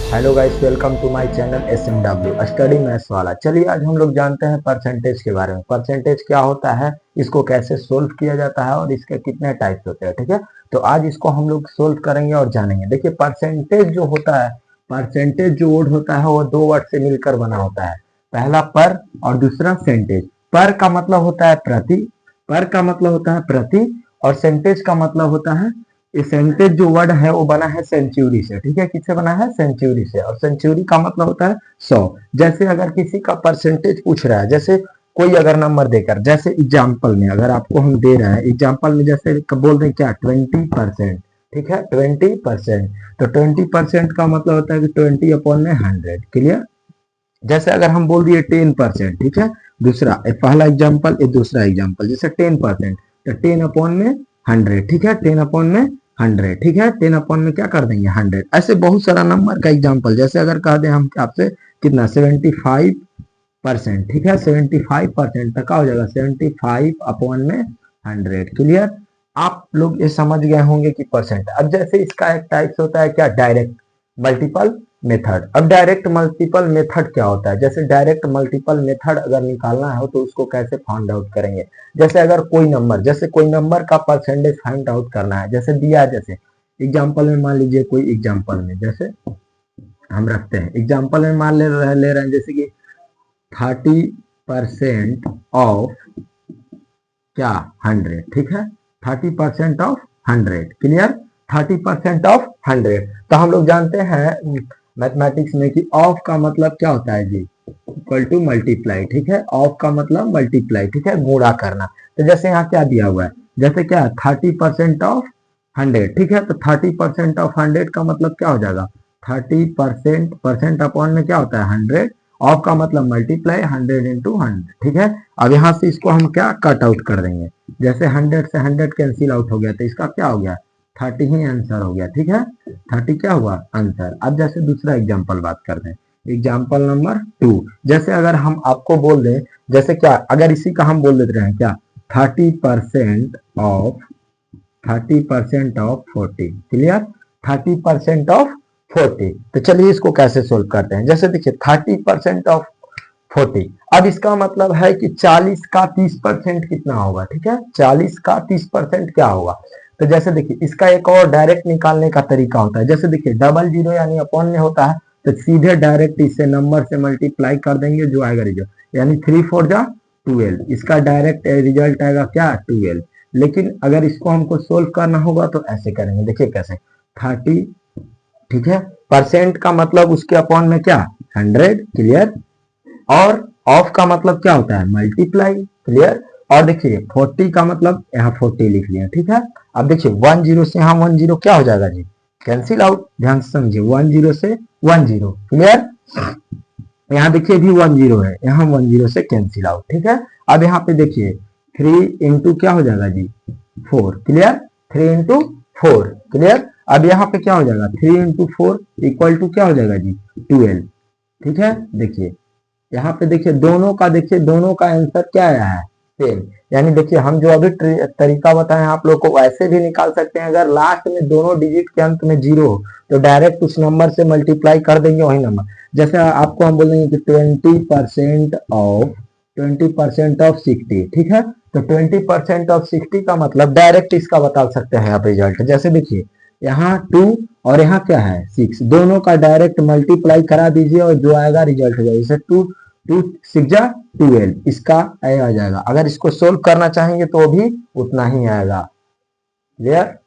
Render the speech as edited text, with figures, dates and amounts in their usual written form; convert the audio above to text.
Hello guys, welcome to my channel SMW study maths वाला। चलिए आज हम लोग जानते हैं परसेंटेज के बारे में। परसेंटेज क्या होता है, इसको कैसे सोल्व किया जाता है और इसके कितने टाइप्स होते हैं। ठीक है, तो आज इसको हम लोग सोल्व करेंगे और जानेंगे। देखिए, परसेंटेज जो होता है, परसेंटेज जो वर्ड होता है वो दो वर्ड से मिलकर बना होता है। पहला पर और दूसरा सेंटेज। पर का मतलब होता है प्रति, पर का मतलब होता है प्रति, और सेंटेज का मतलब होता है, ये सेंटेज जो वर्ड है वो बना है सेंचुरी से। ठीक है, किससे बना है? सेंचुरी से। और सेंचुरी का मतलब होता है 100। जैसे अगर किसी का परसेंटेज पूछ रहा है, जैसे कोई अगर नंबर देकर, जैसे एग्जाम्पल में अगर आपको हम दे रहे हैं, एग्जाम्पल में जैसे बोल रहे हैं क्या, 20%। ठीक है, 20%। तो 20% का मतलब होता है कि 20/100। क्लियर? जैसे अगर हम बोल दिए 10%। ठीक है, दूसरा पहला एग्जाम्पल, ये दूसरा एग्जाम्पल, जैसे 10%, तो 10/100। ठीक है, 10/100। ठीक है, 10 में क्या कर देंगे? 100। ऐसे बहुत सारा नंबर का एग्जाम्पल, जैसे अगर कह दें हम आपसे कितना, 75%। ठीक है, 75% तक का हो जाएगा 75/100। क्लियर? आप लोग ये समझ गए होंगे कि परसेंट। अब जैसे इसका एक टाइप्स होता है क्या, डायरेक्ट मल्टीपल मेथड। अब डायरेक्ट मल्टीपल मेथड क्या होता है? जैसे डायरेक्ट मल्टीपल मेथड अगर निकालना है तो उसको कैसे फाइंड आउट करेंगे? जैसे अगर कोई नंबर, जैसे कोई नंबर का परसेंटेज फाइंड आउट करना है, जैसे दिया है, जैसे एग्जांपल में मान लीजिए, कोई एग्जांपल में जैसे हम रखते हैं, एग्जांपल में मान ले रहे हैं जैसे कि 30% ऑफ क्या, 100। ठीक है, 30% ऑफ 100। क्लियर? 30% ऑफ 100। तो हम लोग जानते हैं मैथमेटिक्स में कि ऑफ का मतलब क्या होता है जी, इक्वल टू मल्टीप्लाई। ठीक है, ऑफ का मतलब मल्टीप्लाई। ठीक है, गुणा करना। तो जैसे यहाँ क्या दिया हुआ है, जैसे क्या, 30% ऑफ 100। ठीक है, तो 30% ऑफ 100 का मतलब क्या हो जाएगा, 30%, परसेंट अपॉन में क्या होता है, 100। ऑफ का मतलब मल्टीप्लाई, 100 × 100। ठीक है, अब यहाँ से इसको हम क्या कट आउट कर देंगे, जैसे 100 से 100 कैंसिल आउट हो गया, तो इसका क्या हो गया, 30 ही आंसर हो गया। ठीक है, 30 क्या हुआ, आंसर। अब जैसे दूसरा एग्जाम्पल बात करते हैं, एग्जाम्पल नंबर 2। जैसे अगर हम आपको बोल दें, जैसे क्या, अगर इसी का हम बोल देते हैं क्या, 30% ऑफ 40। क्लियर? 30% ऑफ 40। तो चलिए इसको कैसे सोल्व करते हैं। जैसे देखिए, 30% ऑफ 40। अब इसका मतलब है कि 40 का 30% कितना होगा। ठीक है, 40 का 30% क्या होगा। तो जैसे देखिए, इसका एक और डायरेक्ट निकालने का तरीका होता है। जैसे देखिए, डबल जीरो यानी अपॉन में होता है, तो सीधे डायरेक्ट इसे नंबर से मल्टीप्लाई कर देंगे, जो आएगा रिजल्ट, यानी 3×4 = 12। इसका डायरेक्ट रिजल्ट आएगा क्या, 12। लेकिन अगर इसको हमको सोल्व करना होगा तो ऐसे करेंगे। देखिए कैसे, 30। ठीक है, परसेंट का मतलब उसके अपॉन में क्या, 100। क्लियर? और ऑफ का मतलब क्या होता है, मल्टीप्लाई। क्लियर? और देखिए 40 का मतलब यहाँ 40 लिख लिया। ठीक है, अब देखिए 10 से यहाँ 10 क्या हो जाएगा जी, कैंसिल आउट। ध्यान से समझिए, 10 से 10। क्लियर? यहाँ देखिए भी 10 है, यहाँ 10 से कैंसिल आउट। ठीक है, अब यहाँ पे देखिए 3 × क्या हो जाएगा जी, 4। क्लियर? 3 × 4। क्लियर? अब यहाँ पे क्या हो जाएगा, 3 × 4 = क्या हो जाएगा जी, 12। ठीक है, देखिए यहाँ पे देखिए दोनों का आंसर क्या आया है, सेम। यानी देखिए, हम जो अभी तरीका बताए आप लोग को, वैसे भी निकाल सकते हैं। अगर लास्ट में दोनों डिजिट के अंत में 0 हो तो डायरेक्ट उस नंबर से मल्टीप्लाई कर देंगे, वही नंबर। जैसे आपको हम बोलेंगे कि 20% ऑफ 60। ठीक है, तो 20% ऑफ 60 का मतलब डायरेक्ट इसका बता सकते हैं आप रिजल्ट। जैसे देखिए, यहाँ 2 और यहाँ क्या है, 6, दोनों का डायरेक्ट मल्टीप्लाई करा दीजिए और जो आएगा रिजल्ट हो जाएगा। जैसे 2×6 = 12, इसका आ जाएगा। अगर इसको सोल्व करना चाहेंगे तो भी उतना ही आएगा। क्लियर?